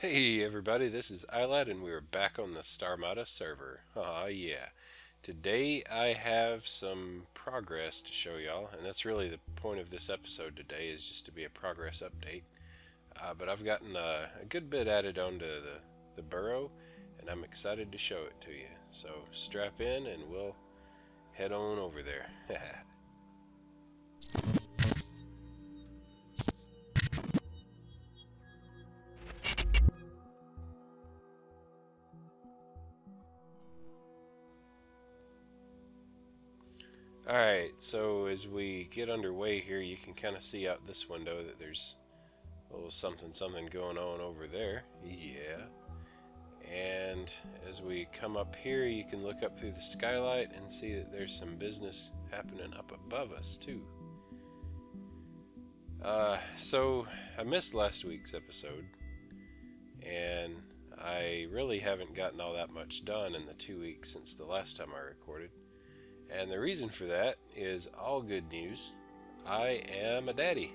Hey everybody, this is Aylad and we're back on the Starmada server. Aw yeah. Today I have some progress to show y'all, and that's really the point of this episode today, is just to be a progress update. But I've gotten a good bit added onto the Burrow, and I'm excited to show it to you. So strap in and we'll head on over there. Alright, so as we get underway here, you can kind of see out this window that there's a little something something going on over there. Yeah. And as we come up here, you can look up through the skylight and see that there's some business happening up above us, too. So I missed last week's episode, and I really haven't gotten all that much done in the 2 weeks since the last time I recorded. And the reason for that is all good news. I am a daddy.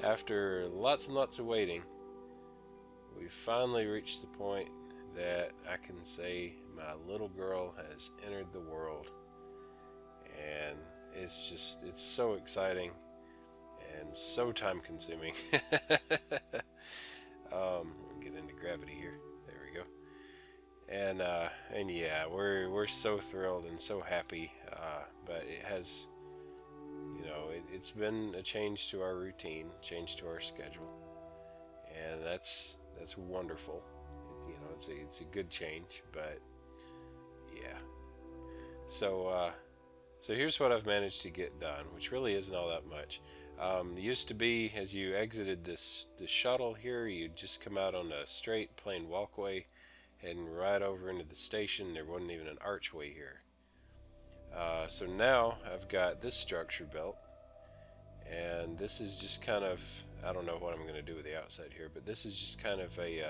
After lots and lots of waiting, we finally reached the point that I can say my little girl has entered the world. And it's so exciting and so time consuming. Get into gravity here. There we go. And yeah, we're so thrilled and so happy. But it has, it's been a change to our routine, change to our schedule, and that's wonderful. It's a good change, but yeah. So so here's what I've managed to get done, which really isn't all that much. It used to be, as you exited the shuttle here, you'd just come out on a straight, plain walkway, heading right over into the station. There wasn't even an archway here. So now I've got this structure built, and this is just kind of, I don't know what I'm going to do with the outside here, but this is just kind of a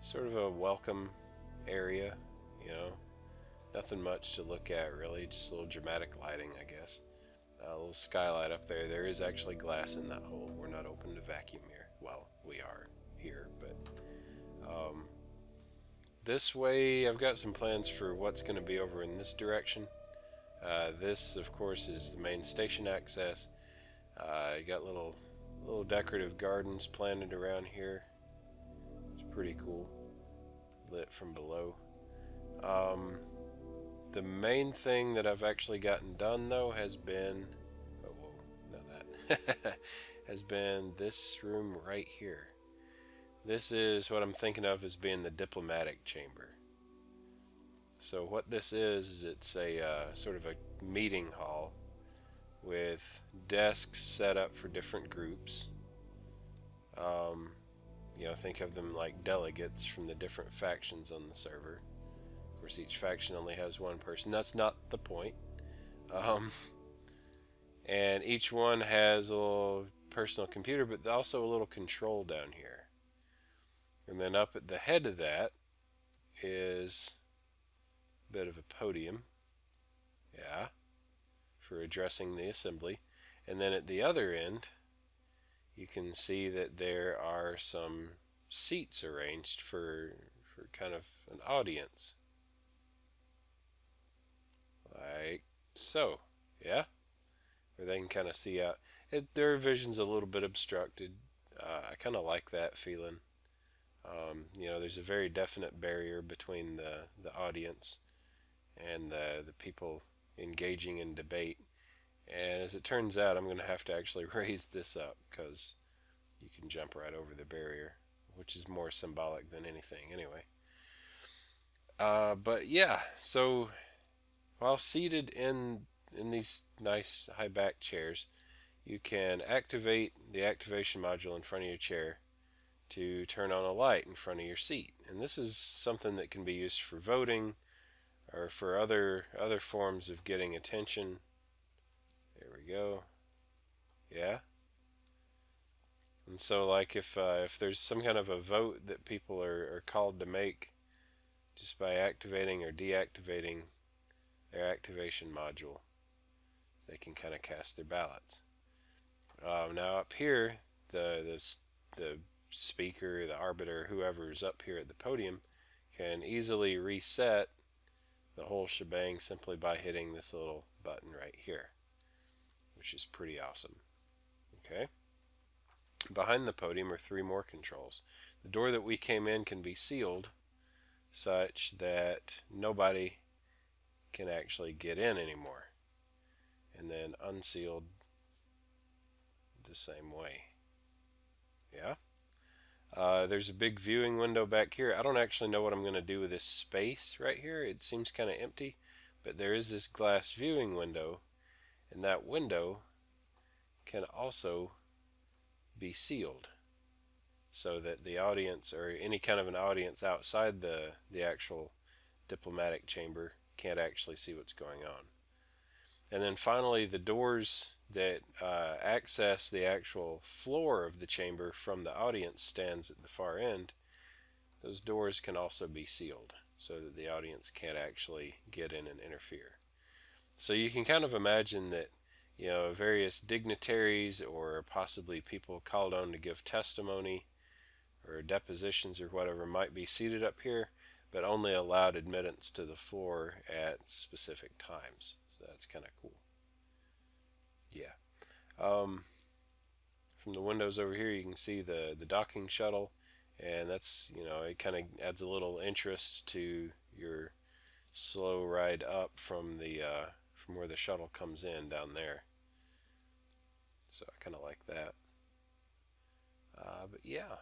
sort of a welcome area, you know. Nothing much to look at really, just a little dramatic lighting, I guess. A little skylight up there. There is actually glass in that hole. We're not open to vacuum here. Well, we are here, but this way I've got some plans for what's going to be over in this direction. This, of course, is the main station access. You got little decorative gardens planted around here. It's pretty cool, lit from below. The main thing that I've actually gotten done, though, has been, oh whoa, not that, has been this room right here. This is what I'm thinking of as being the diplomatic chamber. So what this is it's a sort of a meeting hall with desks set up for different groups. Think of them like delegates from the different factions on the server. Of course, each faction only has one person. That's not the point. Um, and each one has a little personal computer, but also a little control down here. And then up at the head of that is a bit of a podium. Yeah, for addressing the assembly. And then at the other end, you can see that there are some seats arranged for kind of an audience. Like so. Yeah? Where they can kind of see out. Their vision's a little bit obstructed. I kind of like that feeling. There's a very definite barrier between the audience and the people engaging in debate. And as it turns out, I'm going to have to actually raise this up because you can jump right over the barrier, which is more symbolic than anything anyway. But yeah, so while seated in these nice high back chairs, you can activate the activation module in front of your chair to turn on a light in front of your seat. And this is something that can be used for voting or for other forms of getting attention. There we go. Yeah. And so, like, if there's some kind of a vote that people are called to make just by activating or deactivating their activation module, they can kind of cast their ballots. Now up here, the speaker, the arbiter, whoever's up here at the podium can easily reset the whole shebang simply by hitting this little button right here, which is pretty awesome. Okay. Behind the podium are 3 more controls. The door that we came in can be sealed such that nobody can actually get in anymore, and then unsealed the same way. Yeah. There's a big viewing window back here. I don't actually know what I'm going to do with this space right here. It seems kind of empty, but there is this glass viewing window, and that window can also be sealed so that the audience, or any kind of an audience outside the actual diplomatic chamber, can't actually see what's going on. And then finally, the doors that access the actual floor of the chamber from the audience stands at the far end, those doors can also be sealed so that the audience can't actually get in and interfere. So you can kind of imagine that, various dignitaries or possibly people called on to give testimony or depositions or whatever might be seated up here, but only allowed admittance to the floor at specific times. So that's kind of cool. Yeah. From the windows over here, you can see the docking shuttle, and that's, it kind of adds a little interest to your slow ride up from from where the shuttle comes in down there. So I kind of like that. But yeah,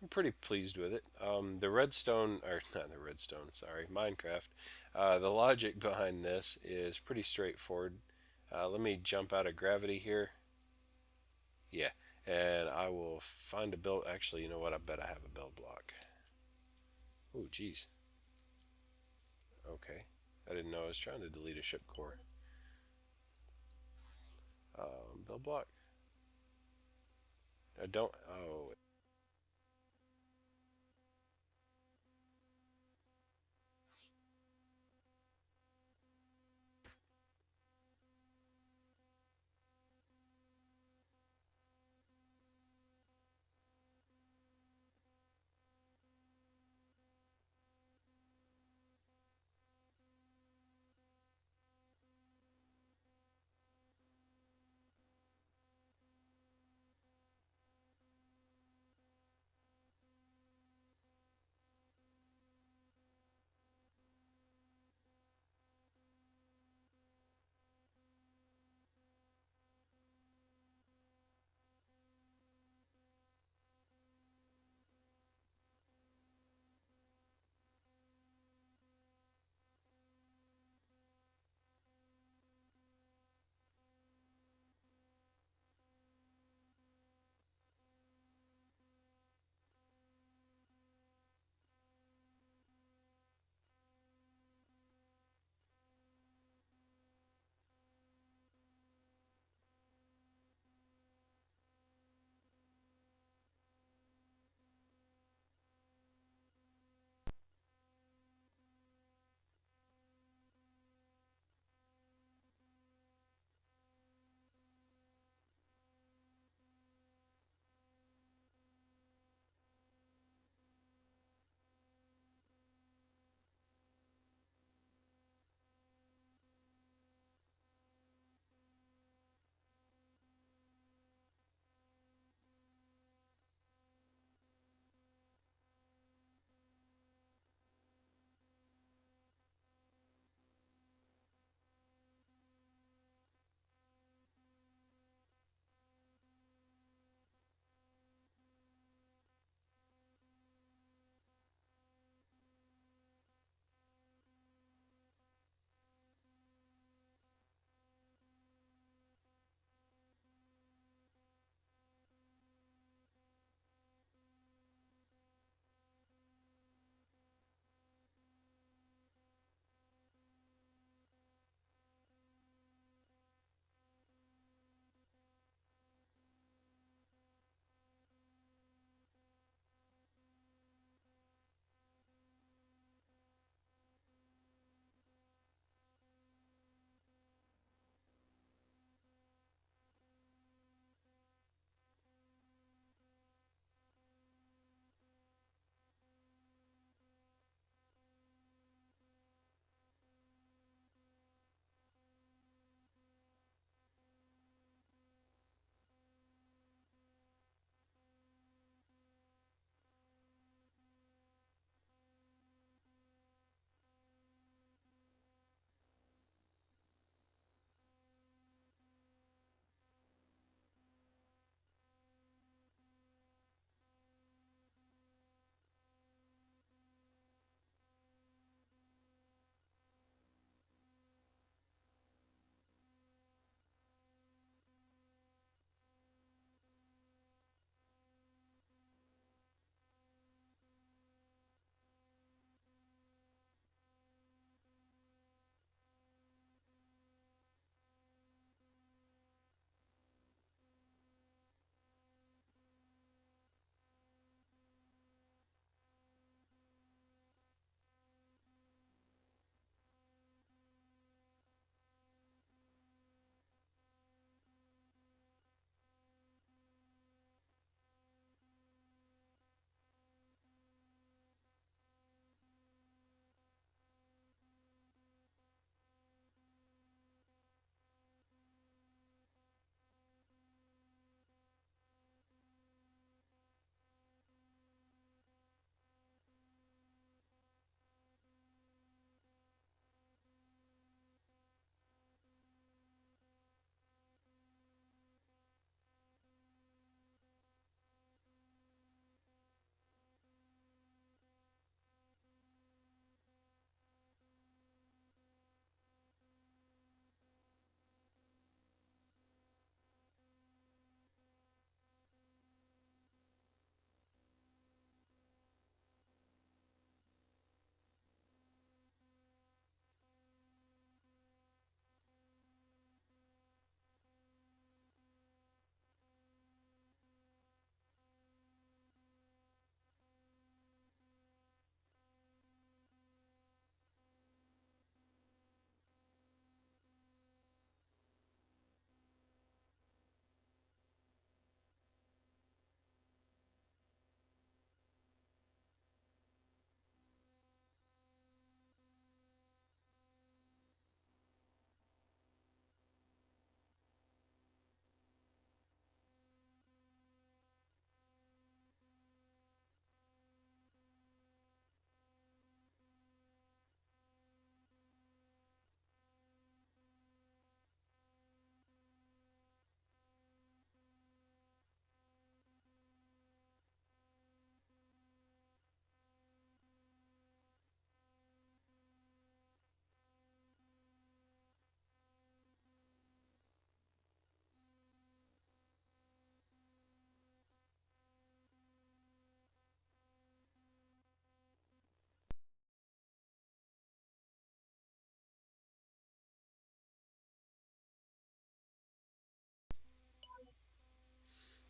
I'm pretty pleased with it. The redstone, or not the redstone, sorry, Minecraft. The logic behind this is pretty straightforward. Let me jump out of gravity here. Yeah, and I will find a build. Actually, you know what? I bet I have a build block. Oh, geez. Okay. I didn't know I was trying to delete a ship core. Build block. I don't. Oh.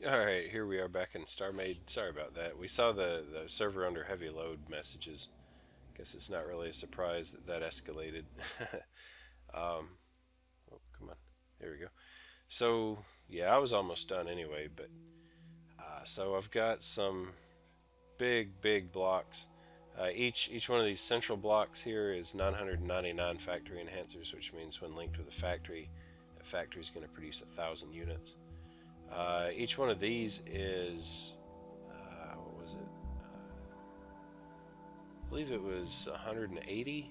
Alright, here we are back in Starmade. Sorry about that. We saw the server under heavy load messages. Guess it's not really a surprise that that escalated. um, oh, come on. There we go. So, yeah, I was almost done anyway, but so I've got some big blocks. Each one of these central blocks here is 999 factory enhancers, which means when linked with a factory, that factory is going to produce 1,000 units. Each one of these is what was it? I believe it was 180.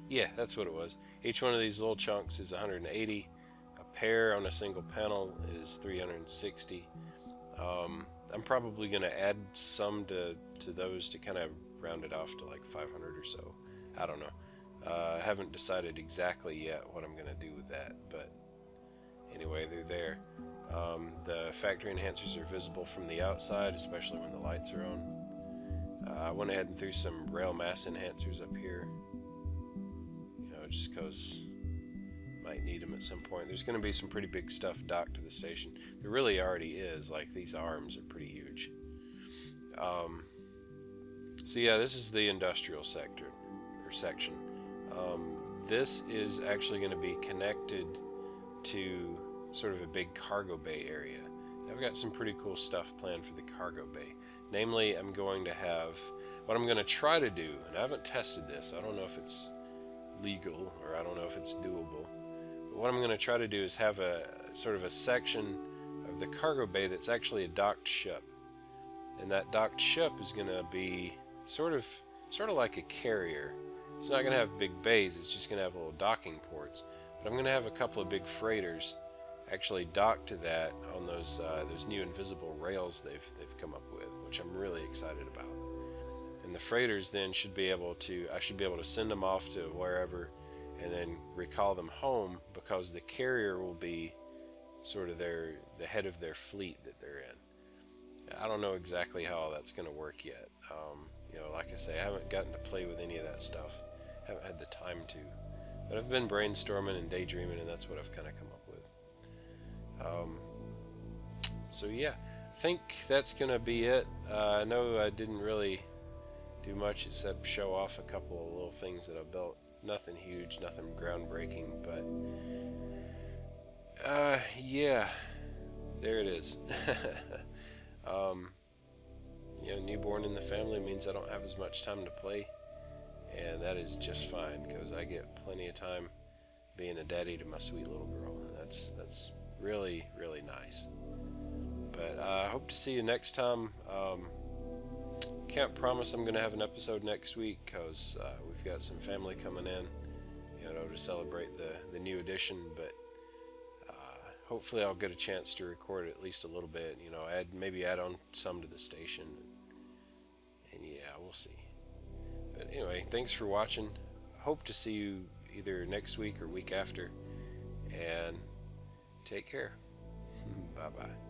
Yeah, that's what it was. Each one of these little chunks is 180. A pair on a single panel is 360. I'm probably going to add some to those to kind of round it off to like 500 or so. I don't know. I haven't decided exactly yet what I'm going to do with that, but anyway, they're there. The factory enhancers are visible from the outside, especially when the lights are on. I went ahead and threw some rail mass enhancers up here, just because might need them at some point. There's going to be some pretty big stuff docked to the station. There really already is. Like, these arms are pretty huge. So yeah, this is the industrial sector or section. This is actually going to be connected to sort of a big cargo bay area. I've got some pretty cool stuff planned for the cargo bay. Namely, I'm going to have what I'm going to try to do, and I haven't tested this. I don't know if it's legal or I don't know if it's doable. But what I'm going to try to do is have a sort of a section of the cargo bay that's actually a docked ship. And that docked ship is going to be sort of like a carrier. It's not going to have big bays, it's just going to have little docking ports. But I'm going to have a couple of big freighters actually docked to that on those new invisible rails they've come up with, which I'm really excited about. And the freighters then I should be able to send them off to wherever and then recall them home, because the carrier will be sort of the head of their fleet that they're in. I don't know exactly how all that's going to work yet. Like I say, I haven't gotten to play with any of that stuff. Haven't had the time to. But I've been brainstorming and daydreaming, and that's what I've kind of come up with. So yeah, I think that's going to be it. I know I didn't really do much except show off a couple of little things that I built. Nothing huge, nothing groundbreaking, but yeah, there it is. Newborn in the family means I don't have as much time to play, and that is just fine, because I get plenty of time being a daddy to my sweet little girl, and that's really nice. But I hope to see you next time. Can't promise I'm going to have an episode next week, because we've got some family coming in, to celebrate the new edition. But hopefully I'll get a chance to record at least a little bit. Maybe add on some to the station, and yeah, we'll see. But anyway, thanks for watching. Hope to see you either next week or week after, and take care. Bye bye.